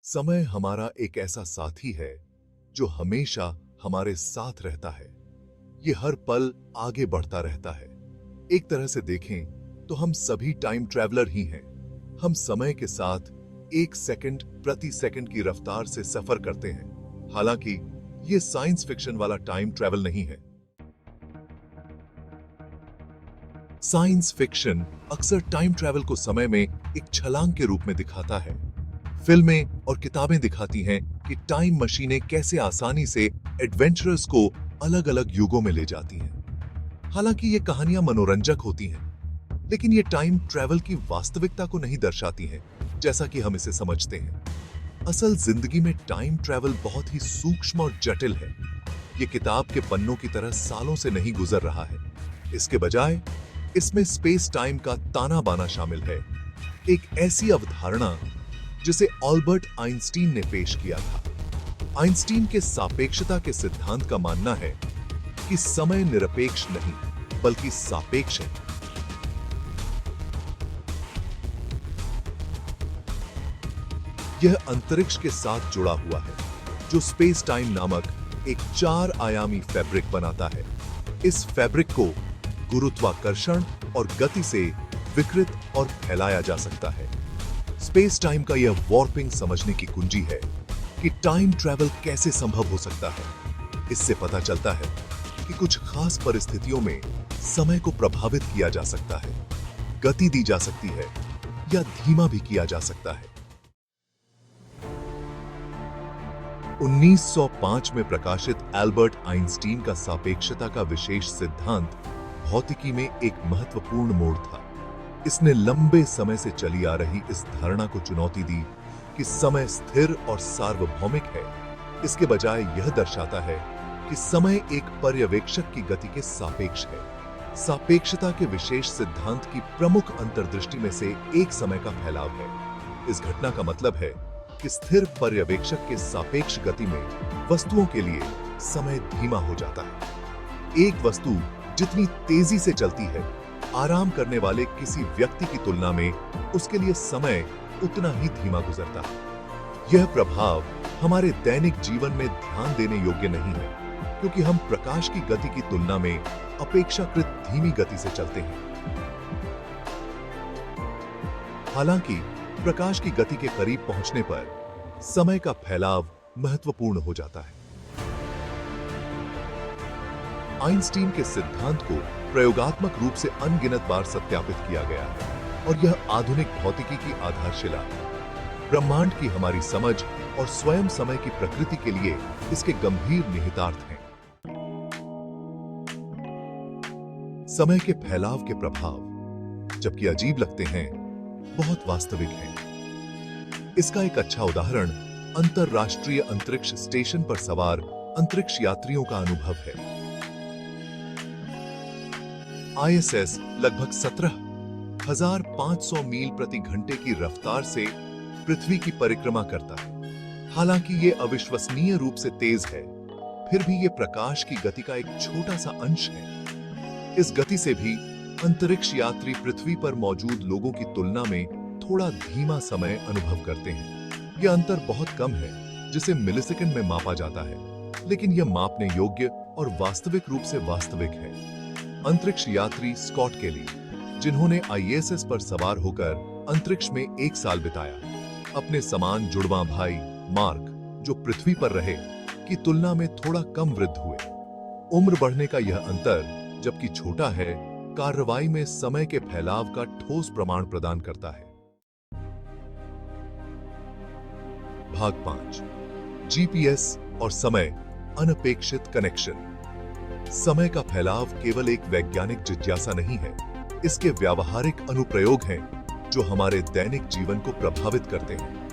समय हमारा एक ऐसा साथी है जो हमेशा हमारे साथ रहता है। ये हर पल आगे बढ़ता रहता है। एक तरह से देखें तो हम सभी टाइम ट्रैवलर ही हैं। हम समय के साथ एक सेकंड प्रति सेकंड की रफ्तार से सफर करते हैं। हालांकि ये साइंस फिक्शन वाला टाइम ट्रैवल नहीं है। साइंस फिक्शन अक्सर टाइम ट्रैवल को समय में एक छलांग के रूप में दिखाता है। फिल्में और किताबें दिखाती हैं कि टाइम मशीनें कैसे आसानी से एडवेंचरर्स को अलग अलग युगों में ले जाती हैं। हालांकि ये कहानियां मनोरंजक होती हैं, लेकिन ये टाइम ट्रैवल की वास्तविकता को नहीं दर्शाती हैं, जैसा कि हम इसे समझते हैं। असल जिंदगी में टाइम ट्रैवल बहुत ही सूक्ष्म और जटिल है। ये किताब के पन्नों की तरह सालों से नहीं गुजर रहा है। इसके बजाय इसमें स्पेस टाइम का ताना बाना शामिल है, एक ऐसी अवधारणा जिसे अल्बर्ट आइंस्टीन ने पेश किया था। आइंस्टीन के सापेक्षता के सिद्धांत का मानना है कि समय निरपेक्ष नहीं बल्कि सापेक्ष है। यह अंतरिक्ष के साथ जुड़ा हुआ है, जो स्पेस टाइम नामक एक 4 आयामी फैब्रिक बनाता है। इस फैब्रिक को गुरुत्वाकर्षण और गति से विकृत और फैलाया जा सकता है। स्पेस टाइम का यह वॉर्पिंग समझने की कुंजी है कि टाइम ट्रैवल कैसे संभव हो सकता है। इससे पता चलता है कि कुछ खास परिस्थितियों में समय को प्रभावित किया जा सकता है, गति दी जा सकती है या धीमा भी किया जा सकता है। 1905 में प्रकाशित एल्बर्ट आइंस्टीन का सापेक्षता का विशेष सिद्धांत भौतिकी में एक महत्वपूर्ण मोड़ था। इसने लंबे समय से चली आ रही इस धारणा को चुनौती दी कि समय स्थिर और सार्वभौमिक है। इसके बजाय यह दर्शाता है कि समय एक पर्यवेक्षक की गति के सापेक्ष है। सापेक्षता के विशेष सिद्धांत की प्रमुख अंतर्दृष्टि में से एक समय का फैलाव है। इस घटना का मतलब है कि स्थिर पर्यवेक्षक के सापेक्ष गति में वस्तुओं के लिए समय धीमा हो जाता है। एक वस्तु जितनी तेजी से चलती है, आराम करने वाले किसी व्यक्ति की तुलना में उसके लिए समय उतना ही धीमा गुजरता है। यह प्रभाव हमारे दैनिक जीवन में ध्यान देने योग्य नहीं है, क्योंकि हम प्रकाश की गति की तुलना में अपेक्षाकृत धीमी गति से चलते हैं। हालांकि प्रकाश की गति के करीब पहुंचने पर समय का फैलाव महत्वपूर्ण हो जाता है। आइंस्टीन के सिद्धांत को प्रयोगात्मक रूप से अनगिनत बार सत्यापित किया गया है और यह आधुनिक भौतिकी की आधारशिला है। ब्रह्मांड की हमारी समझ और स्वयं समय की प्रकृति के लिए इसके गंभीर निहितार्थ हैं। समय के फैलाव के प्रभाव, जबकि अजीब लगते हैं, बहुत वास्तविक हैं। इसका एक अच्छा उदाहरण अंतरराष्ट्रीय अंतरिक्ष स्टेशन पर सवार अंतरिक्ष यात्रियों का अनुभव है। आईएसएस लगभग 17,500 मील प्रति घंटे की रफ्तार से पृथ्वी की परिक्रमा करता है। हालांकि यह अविश्वसनीय रूप से तेज है, फिर भी यह प्रकाश की गति का एक छोटा सा अंश है। इस गति से भी अंतरिक्ष यात्री पृथ्वी पर मौजूद लोगों की तुलना में थोड़ा धीमा समय अनुभव करते हैं। यह अंतर बहुत कम है, जिसे मिलीसेकंड में मापा जाता है, लेकिन यह मापने योग्य और वास्तविक रूप से वास्तविक है। अंतरिक्ष यात्री स्कॉट केली, जिन्होंने आईएसएस पर सवार होकर अंतरिक्ष में 1 साल बिताया, अपने समान जुड़वां भाई मार्क, जो पृथ्वी पर रहे, की तुलना में थोड़ा कम वृद्ध हुए। उम्र बढ़ने का यह अंतर, जबकि छोटा है, कार्रवाई में समय के फैलाव का ठोस प्रमाण प्रदान करता है। भाग 5, जीपीएस और समय अनपेक्षित कनेक्शन। समय का फैलाव केवल एक वैज्ञानिक जिज्ञासा नहीं है, इसके व्यावहारिक अनुप्रयोग हैं जो हमारे दैनिक जीवन को प्रभावित करते हैं।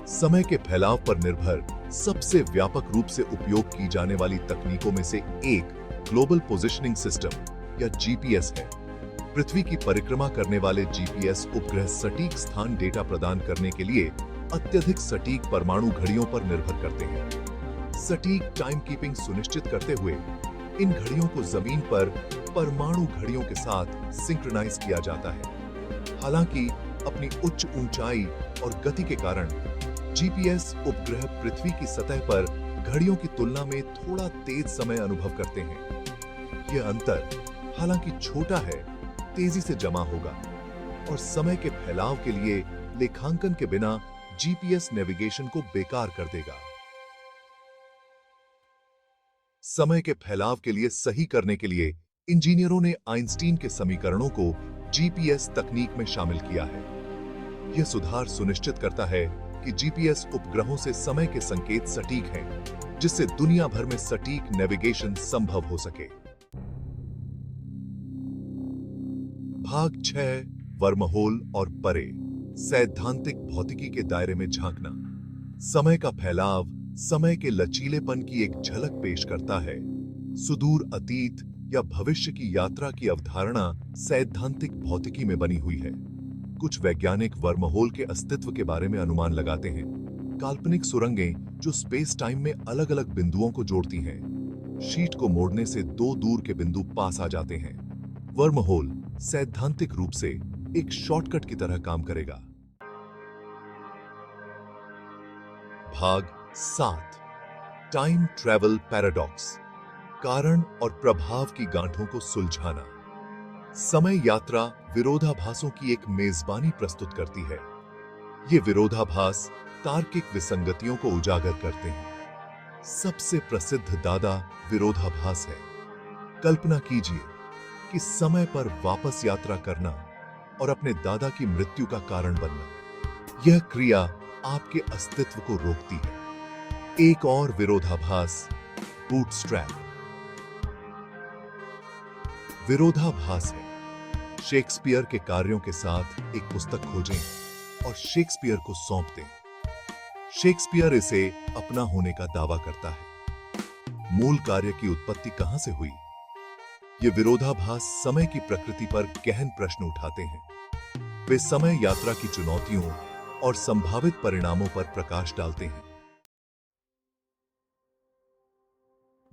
समय के फैलाव पर निर्भर सबसे व्यापक रूप से उपयोग की जाने वाली तकनीकों में से एक ग्लोबल पोजिशनिंग सिस्टम या जीपीएस है। पृथ्वी की परिक्रमा करने वाले जीपीएस उपग्रह सटीक स्थान डेटा प्रदान करने के लिए अत्यधिक सटीक परमाणु घड़ियों पर निर्भर करते हैं। सटीक टाइम कीपिंग सुनिश्चित करते हुए इन घड़ियों को जमीन पर परमाणु घड़ियों के साथ सिंक्रोनाइज किया जाता है। हालांकि अपनी उच्च ऊंचाई और गति के कारण जीपीएस उपग्रह पृथ्वी की सतह पर घड़ियों की तुलना में थोड़ा तेज समय अनुभव करते हैं। यह अंतर हालांकि छोटा है, तेजी से जमा होगा और समय के फैलाव के लिए लेखांकन के बिना जीपीएस नेविगेशन को बेकार कर देगा। समय के फैलाव के लिए सही करने के लिए इंजीनियरों ने आइंस्टीन के समीकरणों को जीपीएस तकनीक में शामिल किया है। यह सुधार सुनिश्चित करता है कि जीपीएस उपग्रहों से समय के संकेत सटीक हैं, जिससे दुनिया भर में सटीक नेविगेशन संभव हो सके। भाग 6 वर्महोल और परे, सैद्धांतिक भौतिकी के दायरे में झांकना। समय का फैलाव समय के लचीलेपन की एक झलक पेश करता है। सुदूर अतीत या भविष्य की यात्रा की अवधारणा सैद्धांतिक भौतिकी में बनी हुई है। कुछ वैज्ञानिक वर्महोल के अस्तित्व के बारे में अनुमान लगाते हैं, काल्पनिक सुरंगें जो स्पेस टाइम में अलग अलग बिंदुओं को जोड़ती हैं। शीट को मोड़ने से दो दूर के बिंदु पास आ जाते हैं। वर्महोल सैद्धांतिक रूप से एक शॉर्टकट की तरह काम करेगा। भाग 7 टाइम ट्रैवल पैराडॉक्स, कारण और प्रभाव की गांठों को सुलझाना। समय यात्रा विरोधाभासों की एक मेजबानी प्रस्तुत करती है। ये विरोधाभास तार्किक विसंगतियों को उजागर करते हैं। सबसे प्रसिद्ध दादा विरोधाभास है। कल्पना कीजिए कि समय पर वापस यात्रा करना और अपने दादा की मृत्यु का कारण बनना। यह क्रिया आपके अस्तित्व को रोकती है। एक और विरोधाभास बूटस्ट्रैप विरोधाभास है। शेक्सपियर के कार्यों के साथ एक पुस्तक खोजें और शेक्सपियर को सौंप दें। शेक्सपियर इसे अपना होने का दावा करता है। मूल कार्य की उत्पत्ति कहां से हुई? ये विरोधाभास समय की प्रकृति पर गहन प्रश्न उठाते हैं। वे समय यात्रा की चुनौतियों और संभावित परिणामों पर प्रकाश डालते हैं।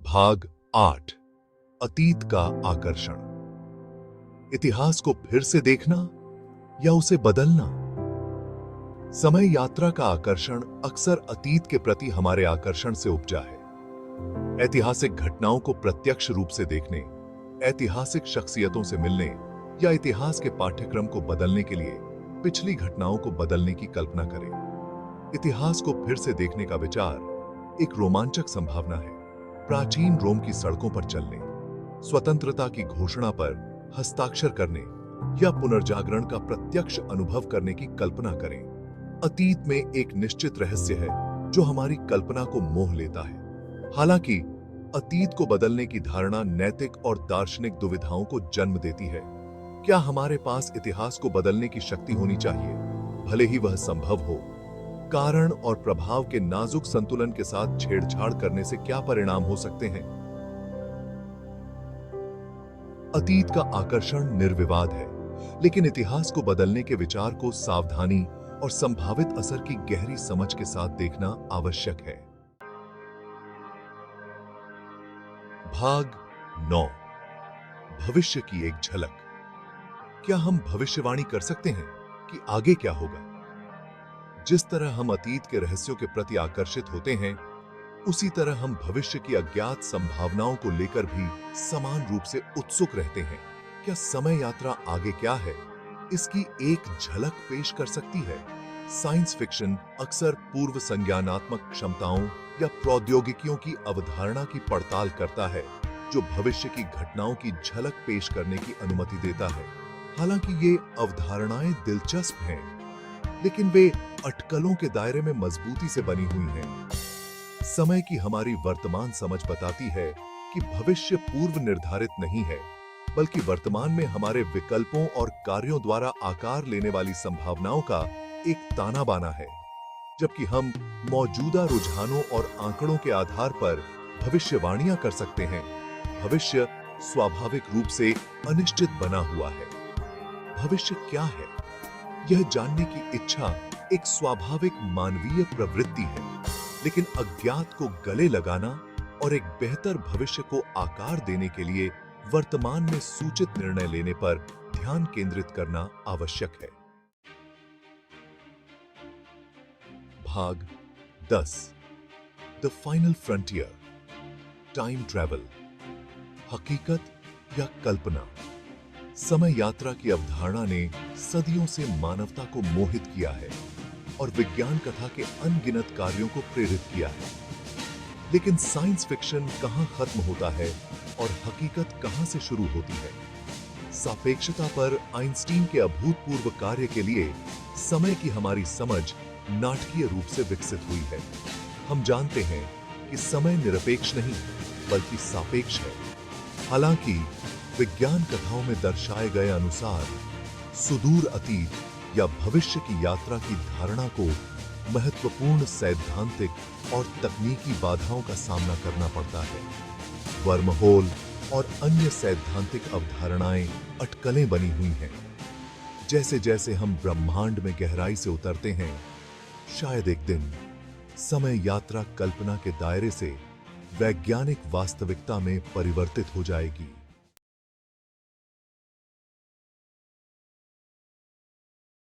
भाग 8 अतीत का आकर्षण, इतिहास को फिर से देखना या उसे बदलना। समय यात्रा का आकर्षण अक्सर अतीत के प्रति हमारे आकर्षण से उपजा है। ऐतिहासिक घटनाओं को प्रत्यक्ष रूप से देखने, ऐतिहासिक शख्सियतों से मिलने या इतिहास के पाठ्यक्रम को बदलने के लिए पिछली घटनाओं को बदलने की कल्पना करें। इतिहास को फिर से देखने का विचार एक रोमांचक संभावना है। प्राचीन रोम की सड़कों पर चलने, स्वतंत्रता की घोषणा पर हस्ताक्षर करने या पुनर्जागरण का प्रत्यक्ष अनुभव करने की कल्पना करें। अतीत में एक निश्चित रहस्य है जो हमारी कल्पना को मोह लेता है। हालांकि अतीत को बदलने की धारणा नैतिक और दार्शनिक दुविधाओं को जन्म देती है। क्या हमारे पास इतिहास को बदलने की शक्ति होनी चाहिए, भले ही वह संभव हो? कारण और प्रभाव के नाजुक संतुलन के साथ छेड़छाड़ करने से क्या परिणाम हो सकते हैं? अतीत का आकर्षण निर्विवाद है, लेकिन इतिहास को बदलने के विचार को सावधानी और संभावित असर की गहरी समझ के साथ देखना आवश्यक है। भाग 9 भविष्य की एक झलक। क्या हम भविष्यवाणी कर सकते हैं कि आगे क्या होगा? जिस तरह हम अतीत के रहस्यों के प्रति आकर्षित होते हैं, उसी तरह हम भविष्य की अज्ञात संभावनाओं को लेकर भी समान रूप से उत्सुक रहते हैं। क्या समय यात्रा आगे क्या है, इसकी एक झलक पेश कर सकती है? साइंस फिक्शन अक्सर पूर्व संज्ञानात्मक क्षमताओं या प्रौद्योगिकियों की अवधारणा की पड़ताल करता है, जो भविष्य की घटनाओं की झलक पेश करने की अनुमति देता है। हालांकि ये अवधारणाएं दिलचस्प हैं, लेकिन वे अटकलों के दायरे में मजबूती से बनी हुई हैं। समय की हमारी वर्तमान समझ बताती है कि भविष्य पूर्व निर्धारित नहीं है, बल्कि वर्तमान में हमारे विकल्पों और कार्यों द्वारा आकार लेने वाली संभावनाओं का एक ताना बाना है। जबकि हम मौजूदा रुझानों और आंकड़ों के आधार पर भविष्यवाणियां कर सकते हैं, भविष्य स्वाभाविक रूप से अनिश्चित बना हुआ है। भविष्य क्या है, यह जानने की इच्छा एक स्वाभाविक मानवीय प्रवृत्ति है, लेकिन अज्ञात को गले लगाना और एक बेहतर भविष्य को आकार देने के लिए वर्तमान में सूचित निर्णय लेने पर ध्यान केंद्रित करना आवश्यक है। भाग 10 the final frontier, time travel, हकीकत या कल्पना। समय यात्रा की अवधारणा ने सदियों से मानवता को मोहित किया है और विज्ञान कथा के अनगिनत कार्यों को प्रेरित किया है। लेकिन साइंस फिक्शन कहां खत्म होता है और हकीकत कहां से शुरू होती है? सापेक्षता पर आइंस्टीन के अभूतपूर्व कार्य के लिए समय की हमारी समझ नाटकीय रूप से विकसित हुई है। हम जानते हैं कि समय निरपेक्ष नहीं बल्कि सापेक्ष है। हालांकि विज्ञान कथाओं में दर्शाए गए अनुसार सुदूर अतीत या भविष्य की यात्रा की धारणा को महत्वपूर्ण सैद्धांतिक और तकनीकी बाधाओं का सामना करना पड़ता है। वर्महोल और अन्य सैद्धांतिक अवधारणाएं अटकलें बनी हुई हैं। जैसे जैसे हम ब्रह्मांड में गहराई से उतरते हैं, शायद एक दिन समय यात्रा कल्पना के दायरे से वैज्ञानिक वास्तविकता में परिवर्तित हो जाएगी।